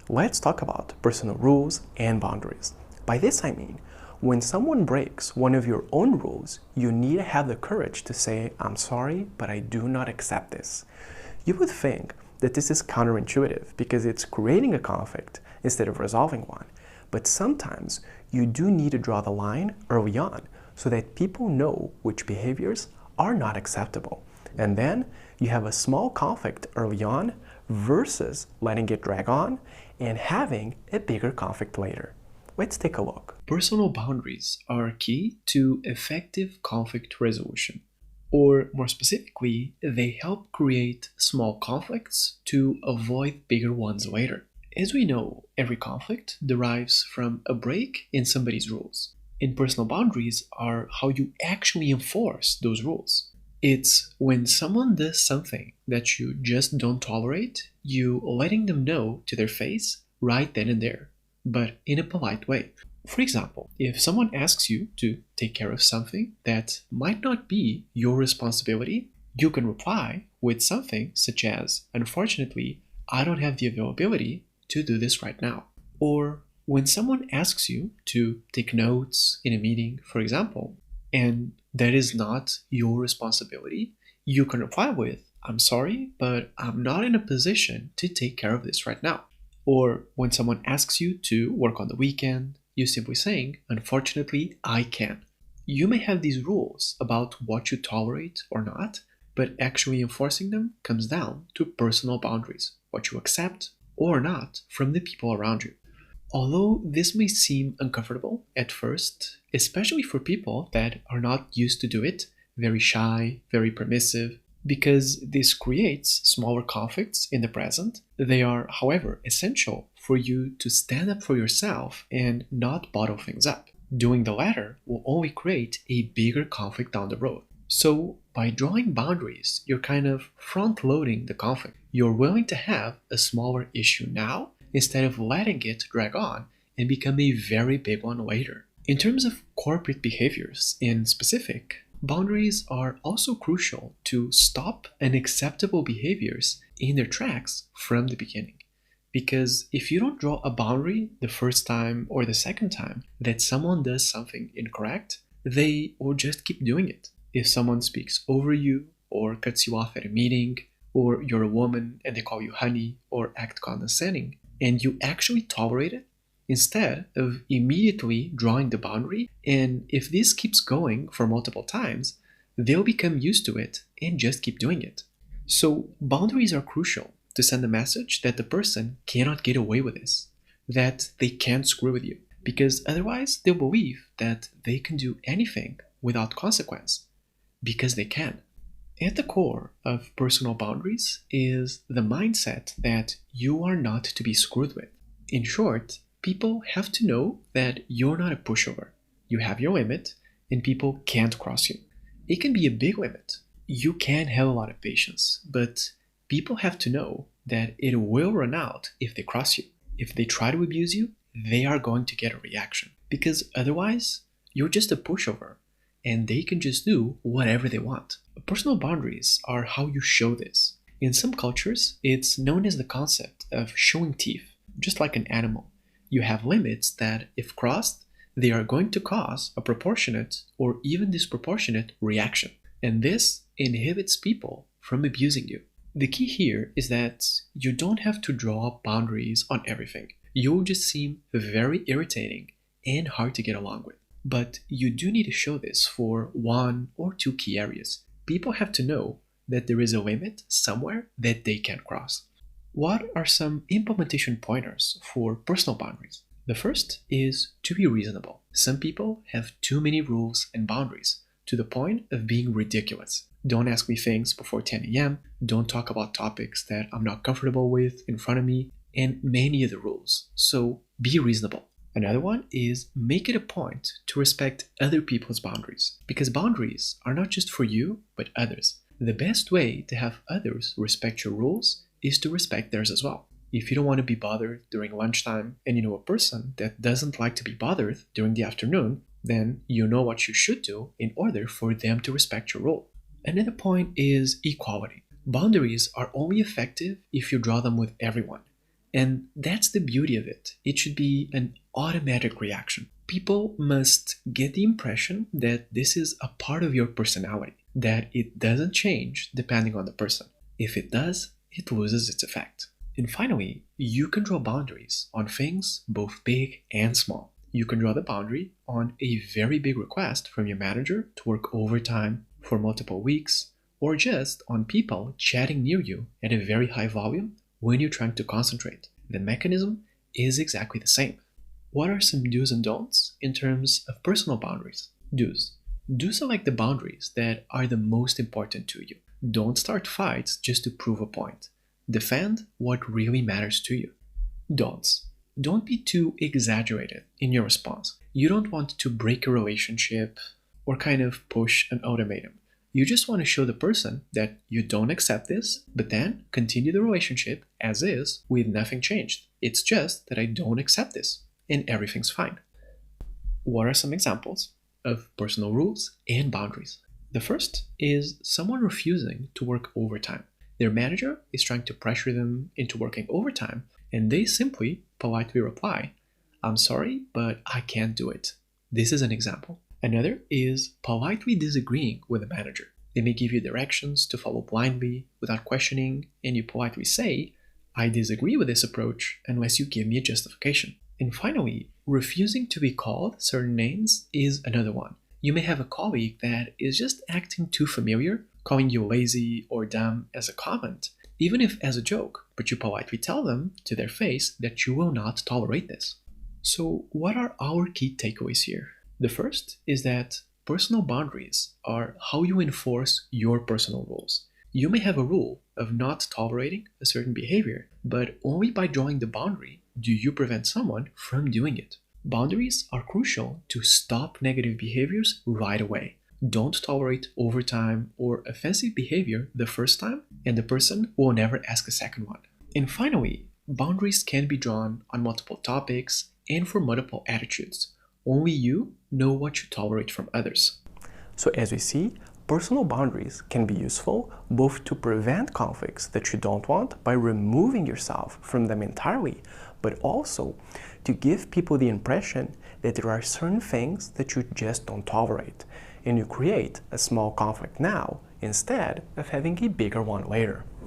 Let's talk about personal rules and boundaries. By this I mean, when someone breaks one of your own rules, you need to have the courage to say, I'm sorry, but I do not accept this. You would think that this is counterintuitive because it's creating a conflict instead of resolving one. But sometimes you do need to draw the line early on so that people know which behaviors are not acceptable. And then you have a small conflict early on versus letting it drag on and having a bigger conflict later. Let's take a look. Personal boundaries are key to effective conflict resolution. Or more specifically, they help create small conflicts to avoid bigger ones later. As we know, every conflict derives from a break in somebody's rules. And personal boundaries are how you actually enforce those rules. It's when someone does something that you just don't tolerate, you letting them know to their face right then and there, but in a polite way. For example, if someone asks you to take care of something that might not be your responsibility, you can reply with something such as, unfortunately, I don't have the availability to do this right now. Or when someone asks you to take notes in a meeting, for example, and that is not your responsibility, you can reply with, I'm sorry, but I'm not in a position to take care of this right now. Or when someone asks you to work on the weekend, you simply saying, unfortunately, I can. You may have these rules about what you tolerate or not, but actually enforcing them comes down to personal boundaries, what you accept or not from the people around you. Although this may seem uncomfortable at first, especially for people that are not used to do it, very shy, very permissive, because this creates smaller conflicts in the present, they are, however, essential for you to stand up for yourself and not bottle things up. Doing the latter will only create a bigger conflict down the road. So, by drawing boundaries, you're kind of front loading the conflict. You're willing to have a smaller issue now instead of letting it drag on and become a very big one later. In terms of corporate behaviors in specific, boundaries are also crucial to stop unacceptable behaviors in their tracks from the beginning. Because if you don't draw a boundary the first time or the second time that someone does something incorrect, they will just keep doing it. If someone speaks over you or cuts you off at a meeting, or you're a woman and they call you honey or act condescending, and you actually tolerate it instead of immediately drawing the boundary, and if this keeps going for multiple times, they'll become used to it and just keep doing it. So boundaries are crucial to send a message that the person cannot get away with this, that they can't screw with you, because otherwise they'll believe that they can do anything without consequence, because they can. At the core of personal boundaries is the mindset that you are not to be screwed with. In short, people have to know that you're not a pushover. You have your limit, and people can't cross you. It can be a big limit. You can have a lot of patience, but people have to know that it will run out if they cross you. If they try to abuse you, they are going to get a reaction. Because otherwise, you're just a pushover, and they can just do whatever they want. Personal boundaries are how you show this. In some cultures, it's known as the concept of showing teeth, just like an animal. You have limits that, if crossed, they are going to cause a proportionate or even disproportionate reaction. And this inhibits people from abusing you. The key here is that you don't have to draw boundaries on everything. You'll just seem very irritating and hard to get along with. But you do need to show this for one or two key areas. People have to know that there is a limit somewhere that they can't cross. What are some implementation pointers for personal boundaries? The first is to be reasonable. Some people have too many rules and boundaries to the point of being ridiculous. Don't ask me things before 10 a.m., don't talk about topics that I'm not comfortable with in front of me, and many other rules. So be reasonable. Another one is make it a point to respect other people's boundaries, because boundaries are not just for you, but others. The best way to have others respect your rules is to respect theirs as well. If you don't want to be bothered during lunchtime and you know a person that doesn't like to be bothered during the afternoon, then you know what you should do in order for them to respect your rule. Another point is equality. Boundaries are only effective if you draw them with everyone. And that's the beauty of it. It should be an automatic reaction. People must get the impression that this is a part of your personality, that it doesn't change depending on the person. If it does, it loses its effect. And finally, you can draw boundaries on things both big and small. You can draw the boundary on a very big request from your manager to work overtime for multiple weeks, or just on people chatting near you at a very high volume when you're trying to concentrate. The mechanism is exactly the same. What are some do's and don'ts in terms of personal boundaries? Do's. Do select the boundaries that are the most important to you. Don't start fights just to prove a point. Defend what really matters to you. Don'ts. Don't be too exaggerated in your response. You don't want to break a relationship or kind of push an ultimatum. You just want to show the person that you don't accept this, but then continue the relationship as is with nothing changed. It's just that I don't accept this, and everything's fine. What are some examples of personal rules and boundaries? The first is someone refusing to work overtime. Their manager is trying to pressure them into working overtime, and they simply politely reply, "I'm sorry, but I can't do it." This is an example. Another is politely disagreeing with the manager. They may give you directions to follow blindly without questioning, and you politely say, "I disagree with this approach unless you give me a justification." And finally, refusing to be called certain names is another one. You may have a colleague that is just acting too familiar, calling you lazy or dumb as a comment, even if as a joke, but you politely tell them to their face that you will not tolerate this. So what are our key takeaways here? The first is that personal boundaries are how you enforce your personal rules. You may have a rule of not tolerating a certain behavior, but only by drawing the boundary do you prevent someone from doing it. Boundaries are crucial to stop negative behaviors right away. Don't tolerate overtime or offensive behavior the first time, and the person will never ask a second one. And finally, boundaries can be drawn on multiple topics and for multiple attitudes. Only you know what you tolerate from others. So as we see, personal boundaries can be useful both to prevent conflicts that you don't want by removing yourself from them entirely, but also to give people the impression that there are certain things that you just don't tolerate, and you create a small conflict now instead of having a bigger one later.